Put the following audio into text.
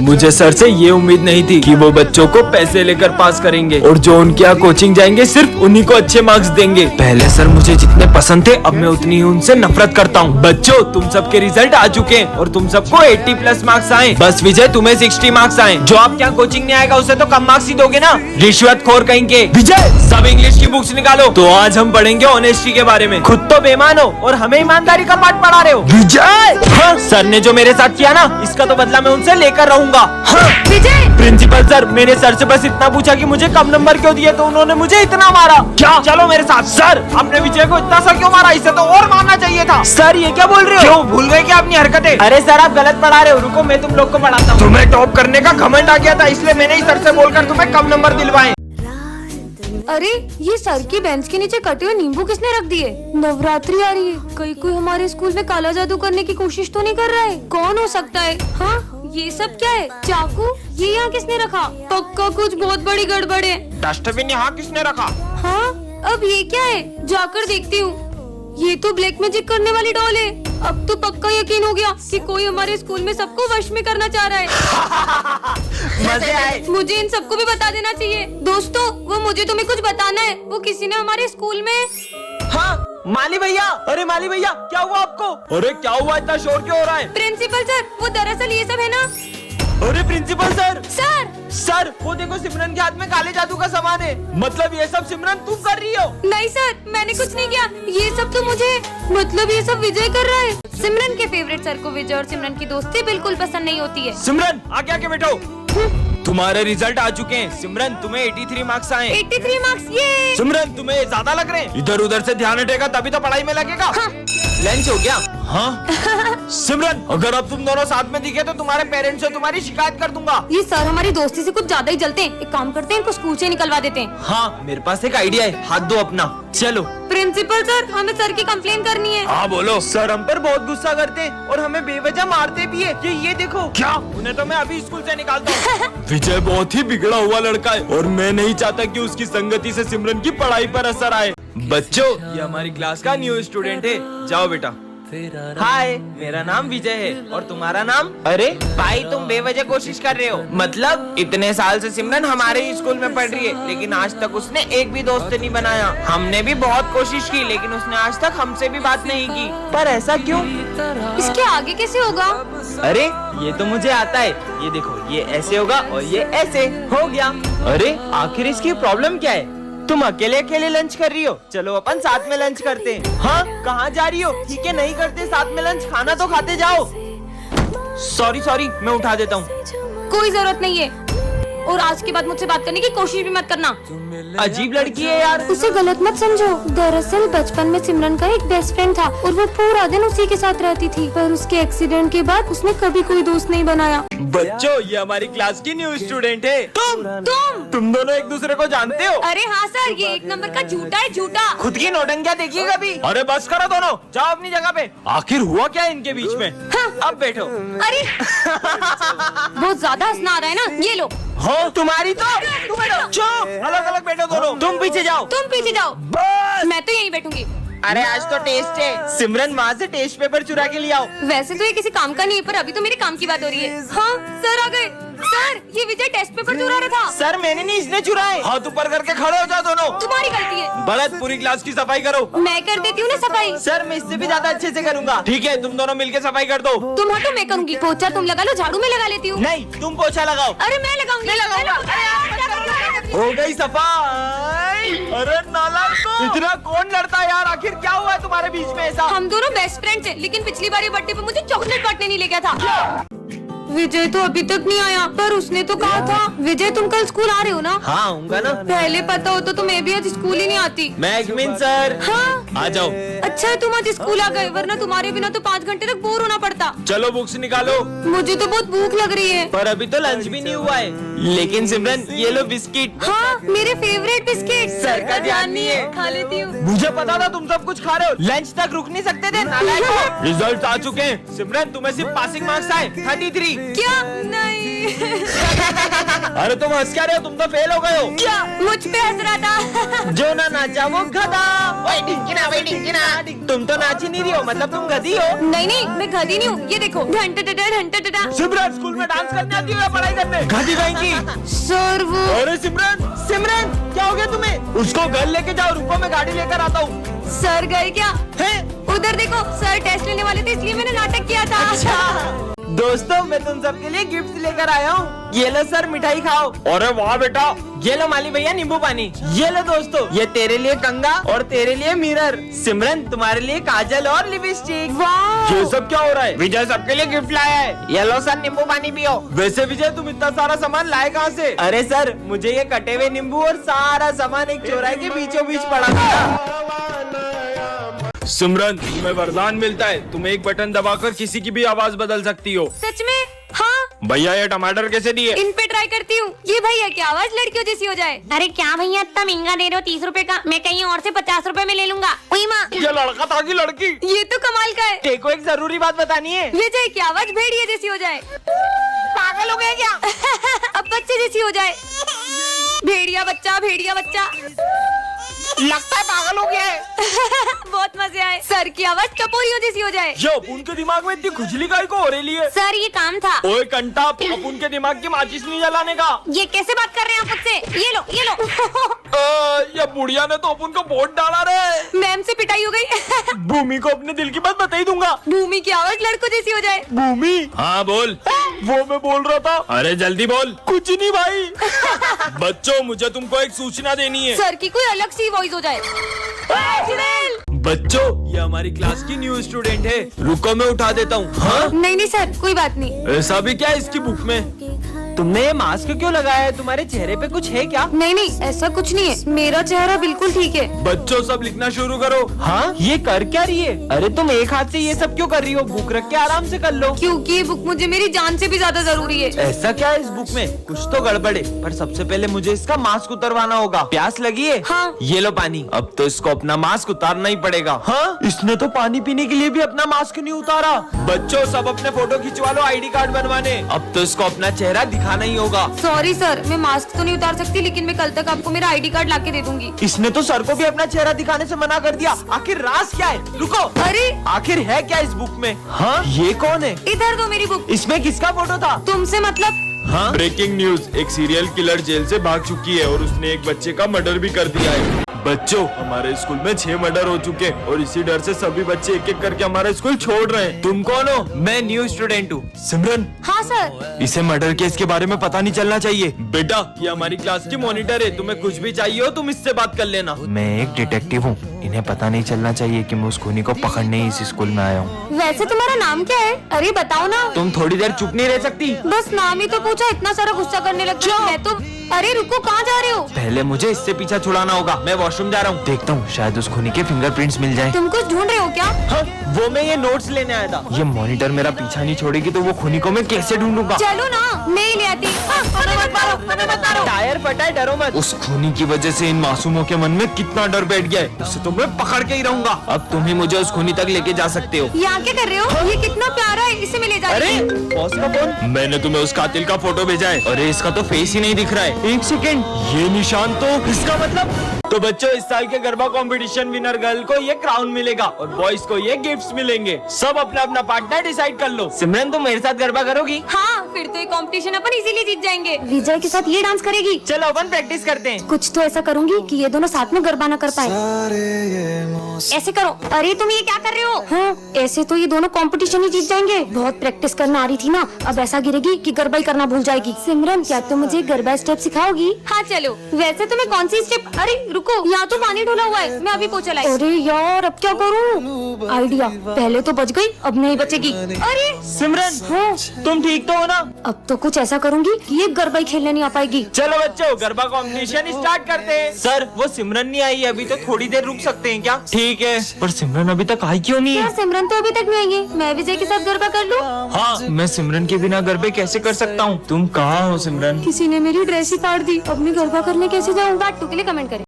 मुझे सर से ये उम्मीद नहीं थी कि वो बच्चों को पैसे लेकर पास करेंगे और जो उनके यहाँ कोचिंग जाएंगे सिर्फ उन्हीं को अच्छे मार्क्स देंगे। पहले सर मुझे जितने पसंद थे अब मैं उतनी ही उनसे नफरत करता हूँ। बच्चों तुम सबके रिजल्ट आ चुके हैं और तुम सबको 80+ मार्क्स आए। बस विजय तुम्हें 60 मार्क्स आए। जो आप यहाँ कोचिंग नहीं आएगा उसे तो कम मार्क्स ही दोगे ना, रिश्वतखोर कहेंगे। विजय सब इंग्लिश की बुक्स निकालो। तो आज हम पढ़ेंगे ऑनेस्टी के बारे में। खुद तो बेईमान हो और हमें ईमानदारी का पाठ पढ़ा रहे हो। विजय हाँ, सर ने जो मेरे साथ किया ना इसका तो बदला मैं उनसे लेकर रहूंगा। हाँ। विजय प्रिंसिपल सर मैंने सर से बस इतना पूछा कि मुझे कम नंबर क्यों दिए तो उन्होंने मुझे इतना मारा। क्या चलो मेरे साथ। सर आपने विजय को इतना सा क्यों मारा, इसे तो और मारना चाहिए था। सर ये क्या बोल रहे हो, क्यों भूल गए क्या अपनी हरकतें। अरे सर आप गलत पढ़ा रहे हो, रुको मैं तुम लोग को पढ़ाता हूँ। तुम्हें टॉप करने का घमंड आ गया था इसलिए मैंने ही सर से बोलकर तुम्हें कम नंबर दिलवाए। अरे ये सर की बेंच के नीचे कटे हुए नींबू किसने रख दिए। नवरात्रि आ रही है, कहीं कोई हमारे स्कूल में काला जादू करने की कोशिश तो नहीं कर रहा है। कौन हो सकता है। हाँ ये सब क्या है, चाकू ये यहाँ किसने रखा। पक्का कुछ बहुत बड़ी गड़बड़ है। डस्टबिन यहाँ किसने रखा। हाँ अब ये क्या है, जाकर देखती हूँ। ये तो ब्लैक मैजिक करने वाली डॉल है। अब तो पक्का यकीन हो गया कि कोई हमारे स्कूल में सबको वश में करना चाह रहा है। मजे आए। मुझे इन सबको भी बता देना चाहिए। दोस्तों वो मुझे तुम्हें कुछ बताना है। वो किसी ने हमारे स्कूल में। हाँ माली भैया। अरे माली भैया क्या हुआ आपको। अरे क्या हुआ, इतना शोर क्यों हो रहा है। प्रिंसिपल सर वो दरअसल ये सब है ना। अरे प्रिंसिपल सर। सर वो देखो सिमरन के हाथ में काले जादू का सामान है। मतलब ये सब सिमरन तुम कर रही हो। नहीं सर मैंने कुछ नहीं किया, ये सब तो मुझे मतलब ये सब विजय कर रहा है। सिमरन के फेवरेट सर को विजय और सिमरन की दोस्ती बिल्कुल पसंद नहीं होती है। सिमरन आगे आके बैठो। तुम्हारे रिजल्ट आ चुके हैं। सिमरन तुम्हें 83 मार्क्स आए। 83 मार्क्स ये। सिमरन तुम्हें ज्यादा लग रहे हैं। इधर उधर से ध्यान हटेगा तभी तो पढ़ाई में लगेगा। हाँ। लंच हो गया। हाँ सिमरन अगर अब तुम दोनों साथ में दिखे तो तुम्हारे पेरेंट्स से तुम्हारी शिकायत कर दूंगा। ये सर हमारी दोस्ती से कुछ ज्यादा ही जलते हैं। एक काम करते हैं इनको स्कूल से निकलवा देते हैं। हाँ मेरे पास एक आइडिया है, हाथ दो अपना। चलो प्रिंसिपल सर हमें सर की कंप्लेन करनी है। हाँ बोलो। सर हम पर बहुत गुस्सा करते हैं और हमें बेवजह मारते भी है। ये देखो। क्या उन्हें तो मैं अभी स्कूल से निकालता हूँ। विजय बहुत ही बिगड़ा हुआ लड़का है और मैं नहीं चाहता कि उसकी संगति से सिमरन की पढ़ाई पर असर आए। बच्चों ये हमारी क्लास का न्यू स्टूडेंट है, जाओ बेटा। हाय मेरा नाम विजय है और तुम्हारा नाम। अरे भाई तुम बेवजह कोशिश कर रहे हो। मतलब इतने साल से सिमरन हमारे ही स्कूल में पढ़ रही है लेकिन आज तक उसने एक भी दोस्त नहीं बनाया। हमने भी बहुत कोशिश की लेकिन उसने आज तक हमसे भी बात नहीं की। पर ऐसा क्यों। इसके आगे कैसे होगा। अरे ये तो मुझे आता है। ये देखो ये ऐसे होगा और ये ऐसे हो गया। अरे आखिर इसकी प्रॉब्लम क्या है। तुम अकेले अकेले लंच कर रही हो, चलो अपन साथ में लंच करते हैं। हाँ कहाँ जा रही हो। ठीक है नहीं करते साथ में लंच, खाना तो खाते जाओ। सॉरी मैं उठा देता हूँ। कोई जरूरत नहीं है और आज के बाद मुझसे बात करने की कोशिश भी मत करना। अजीब लड़की है यार। उसे गलत मत समझो। दरअसल बचपन में सिमरन का एक बेस्ट फ्रेंड था और वो पूरा दिन उसी के साथ रहती थी। पर उसके एक्सीडेंट के बाद उसने कभी कोई दोस्त नहीं बनाया। बच्चों ये हमारी क्लास की न्यू स्टूडेंट है। तुम दोनों एक दूसरे को जानते हो। अरे हाँ सर ये एक नंबर का झूठा है, झूठा। खुद की नौटंकियां देखिए कभी। अरे बस करो दोनों, जाओ अपनी जगह पे। आखिर हुआ क्या है इनके बीच में। हाँ। अब बैठो। अरे बहुत ज्यादा हंसना आ रहा है ना, ये लो। हो तुम्हारी तो अलग अलग बैठो दोनों। तुम पीछे जाओ। तुम पीछे जाओ। बस मैं तो यहीं बैठूंगी। अरे आज तो टेस्ट है। सिमरन वहाँ से टेस्ट पेपर चुरा के ले आओ। वैसे तो ये किसी काम का नहीं है पर अभी तो मेरे काम की बात हो रही है। हाँ सर आ गए। सर ये विजय टेस्ट पेपर चुरा रहा था। सर मैंने नहीं, इसने चुराए। हाथ ऊपर करके खड़े हो जाओ दोनों। तुम्हारी गलती है। बड़द पूरी क्लास की सफाई करो। मैं कर देती हूँ ना सफाई। सर मैं इससे भी ज्यादा अच्छे से करूँगा। ठीक है तुम दोनों मिलके सफाई कर दो। तुम हटो मैं करूँगी। पोछा तुम लगा लो, झाड़ू मैं लगा लेती हूँ। नहीं तुम पोछा लगाओ। अरे मैं लगाऊंगी। हो गई सफाई। अरे नालायक, इतना कौन लड़ता है यार। आखिर क्या हुआ है तुम्हारे बीच में ऐसा। हम दोनों बेस्ट फ्रेंड्स हैं लेकिन पिछली बार ये बर्थडे पे मुझे चॉकलेट बांटने नहीं ले गया था। विजय तो अभी तक नहीं आया पर उसने तो कहा था। विजय तुम कल स्कूल आ रहे हो ना। हाँ आऊंगा ना। पहले पता हो तो मैं भी आज स्कूल ही नहीं आती। मैगमिन सर। हाँ आ जाओ। अच्छा है तुम आज स्कूल आ गए वरना तुम्हारे बिना तो 5 घंटे तक बोर होना पड़ता। चलो बुक्स निकालो। मुझे तो बहुत भूख लग रही है। पर अभी तो लंच भी नहीं हुआ है। लेकिन सिमरन ये लो बिस्किट। हाँ मेरे फेवरेट बिस्किट। सर का ध्यान नहीं है। खा लेती हूँ। मुझे पता था तुम सब कुछ खा रहे हो। लंच तक रुक नहीं सकते थे नालायक। रिजल्ट आ चुके हैं। सिमरन तुम्हें सिर्फ पासिंग मार्क्स आए 33। क्या नहीं। अरे तुम हंस क्या रहे हो, तुम तो फेल हो गए हो। क्या मुझ पे हंस रहा था? जो ना नाचा वो गधा। ओए ढिंकिना। तुम तो नाच ही नहीं रही हो, मतलब तुम गधी हो। नहीं नहीं, मैं गधी नहीं हूँ। ये देखो, घंटा सिमरन स्कूल में डांस करने आती हो या पढ़ाई करने? गधी बहन की। सर वो। अरे सिमरन क्या हो गया तुम्हें? उसको घर लेके जाओ, रुको मैं गाड़ी लेकर आता हूँ। सर गए क्या? है? उधर देखो, सर टेस्ट लेने वाले थे, इसलिए मैंने नाटक किया था। अच्छा दोस्तों, मैं तुम सबके लिए गिफ्ट लेकर आया हूँ। ये लो सर, मिठाई खाओ। अरे वाह बेटा। ये लो माली भैया, नींबू पानी। ये लो दोस्तों, ये तेरे लिए कंगा और तेरे लिए मिरर। सिमरन तुम्हारे लिए काजल और लिपस्टिक। वाह, ये सब क्या हो रहा है? विजय सबके लिए गिफ्ट लाया है। ये लो सर, नींबू पानी पियो। वैसे विजय तुम इतना सारा सामान लाए कहाँ से? अरे सर, मुझे ये कटे हुए नींबू और सारा सामान एक चौराहे के बीचों बीच पड़ा था। सिमरन, तुम्हें वरदान मिलता है, तुम एक बटन दबाकर किसी की भी आवाज बदल सकती हो। सच में? हाँ। भैया ये टमाटर कैसे दिए? इन पे ट्राई करती हूँ। ये भैया की आवाज लड़कियों जैसी हो जाए। अरे क्या भैया इतना महंगा दे रहे हो? 30 रुपए का, मैं कहीं और से 50 रुपए में ले लूंगा। ओई माँ, ये लड़का था कि लड़की? ये तो कमाल का है। देखो एक जरूरी बात बतानी है। विजय की आवाज भेड़िया जैसी हो जाए। पागल हो गया क्या? अब बच्चे जैसी हो जाए। भेड़िया बच्चा। लगता है पागल हो गया है। बहुत मजे आए। सर की आवाज टपोरियों जैसी हो जाए। ये अपुन के दिमाग में इतनी खुजली काहे को हो रही है? सर ये काम था। ओए कंटा, अपुन के दिमाग की माचिस नहीं जलाने का। ये कैसे बात कर रहे हैं आप मुझसे? ये लो। ये बुढ़िया ने तो अपुन को वोट डाला रे। मैम से पिटाई हो गई। भूमि को अपने दिल की बात बता ही दूंगा। भूमि की आवाज लड़कों जैसी हो जाए। भूमि? हाँ बोल। वो मैं बोल रहा था। अरे जल्दी बोल। कुछ नहीं भाई। बच्चों, मुझे तुमको एक सूचना देनी है। सर की कोई अलग सी वॉइस हो जाए। बच्चों, ये हमारी क्लास की न्यू स्टूडेंट है। रुको मैं उठा देता हूँ। हाँ? नहीं सर, कोई बात नहीं। ऐसा भी क्या है इसकी बुक में? तुमने ये मास्क क्यों लगाया है? तुम्हारे चेहरे पे कुछ है क्या? नहीं ऐसा कुछ नहीं है, मेरा चेहरा बिल्कुल ठीक है। बच्चों सब लिखना शुरू करो। हाँ? ये कर क्या रही है? अरे तुम एक हाथ से ये सब क्यों कर रही हो? बुक रख के आराम से कर लो। क्योंकि ये बुक मुझे मेरी जान से भी ज्यादा जरूरी है। ऐसा क्या है इस बुक में? कुछ तो गड़बड़ है, पर सबसे पहले मुझे इसका मास्क उतरवाना होगा। प्यास लगी है? हाँ। ये लो पानी। अब तो इसको अपना मास्क उतारना ही पड़ेगा। हाँ? इसने तो पानी पीने के लिए भी अपना मास्क नहीं उतारा। बच्चों सब अपने फोटो खिंचवा लो ID कार्ड बनवाने। अब तो इसको अपना चेहरा दिखाना ही होगा। सॉरी सर, मैं मास्क तो नहीं उतार सकती, लेकिन मैं कल तक आपको मेरा ID कार्ड लाके दे दूंगी। इसने तो सर को भी अपना चेहरा दिखाने से मना कर दिया। आखिर राज क्या है? रुको, अरे आखिर है क्या इस बुक में? हाँ? ये कौन है? इधर दो मेरी बुक। इसमें किसका फोटो था? तुमसे मतलब? हाँ? ब्रेकिंग न्यूज, एक सीरियल किलर जेल से भाग चुकी है और उसने एक बच्चे का मर्डर भी कर दिया है। बच्चों, हमारे स्कूल में 6 मर्डर हो चुके हैं और इसी डर से सभी बच्चे एक एक करके हमारा स्कूल छोड़ रहे हैं। तुम कौन हो? मैं न्यू स्टूडेंट हूँ। सिमरन? हाँ सर। इसे मर्डर केस के बारे में पता नहीं चलना चाहिए। बेटा, ये हमारी क्लास की मॉनिटर है, तुम्हें कुछ भी चाहिए हो तुम इससे बात कर लेना। मैं एक डिटेक्टिव हूँ, इन्हें पता नहीं चलना चाहिए कि मैं उस खूनी को पकड़ने ही इस स्कूल में आया हूँ। वैसे तुम्हारा नाम क्या है? अरे बताओ ना। तुम थोड़ी देर चुप नहीं रह सकती? बस नाम ही तो पूछा, इतना सारा गुस्सा करने लग गई। मैं तो। अरे रुको, कहाँ जा रहे हो? पहले मुझे इससे पीछा छुड़ाना होगा। मैं वॉशरूम जा रहा हूँ, देखता हूँ शायद उस खूनी के फिंगरप्रिंट्स मिल जाए। तुम कुछ ढूंढ रहे हो क्या? हाँ, वो मैं ये नोट्स लेने आया था। ये मॉनिटर मेरा पीछा नहीं छोड़ेगी तो वो खूनी को मैं कैसे ढूंढूंगा? चलो ना, मैं ही ले आती। टायर फटा है, डरो मत। उस खूनी की वजह से इन मासूमों के मन में कितना डर बैठ गया है, उससे तो मैं पकड़ के ही रहूंगा। अब तुम ही मुझे उस खूनी तक लेके जा सकते हो। यहाँ क्या कर रहे हो? ये कितना प्यारा है, इसे मैं ले जा रही हूँ। अरे बॉस का फोन। मैंने तुम्हें उस कातिल का फोटो भेजा है। अरे इसका तो फेस ही नहीं दिख रहा है। एक सेकेंड, ये निशान तो इसका मतलब। तो बच्चों, इस साल के गरबा कंपटीशन विनर गर्ल को ये क्राउन मिलेगा और बॉयज को ये गिफ्ट्स मिलेंगे। सब अपना अपना पार्टनर डिसाइड कर लो। सिमरन, तुम मेरे साथ गरबा करोगी? हाँ, फिर तो ये कंपटीशन अपन इजीली जीत जाएंगे। विजय के साथ ये डांस करेगी। चलो अपन प्रैक्टिस करते हैं। कुछ तो ऐसा करूंगी कि ये दोनों साथ में गरबा न कर पाए। ऐसे करो। अरे तुम ये क्या कर रहे हो? हाँ, ऐसे तो ये दोनों कंपटीशन ही जीत जाएंगे। बहुत प्रैक्टिस करना आ रही थी ना, अब ऐसा गिरेगी कि गरबा ही करना भूल जाएगी। सिमरन, क्या तुम मुझे गरबा स्टेप सिखाओगी? हाँ चलो। वैसे तुम्हें कौन सी स्टेप? अरे रुको, यहाँ तो पानी ढोला हुआ है, मैं अभी पोछा लाई। अरे यार, अब क्या करूँ? आइडिया, पहले तो बच गई, अब नहीं बचेगी। अरे सिमरन, हाँ, तुम ठीक तो हो ना? अब तो कुछ ऐसा करूंगी कि ये गरबा ही खेलने नहीं आ पाएगी। चलो बच्चों, गरबा कंपटीशन स्टार्ट करते हैं। सर, वो सिमरन नहीं आई है अभी, तो थोड़ी देर रुक सकते हैं क्या? ठीक है, पर सिमरन अभी तक आई क्यों नहीं है? यार सिमरन तो अभी तक नहीं आई है। मैं विजय के साथ गरबा कर लूं? हाँ, मैं सिमरन के बिना गरबे कैसे कर सकता हूँ? तुम कहाँ हो सिमरन? किसी ने मेरी ड्रेस ही फाड़ दी, अब मैं गरबा करने कैसे जाऊँ? पार्ट 2 के लिए कमेंट करें।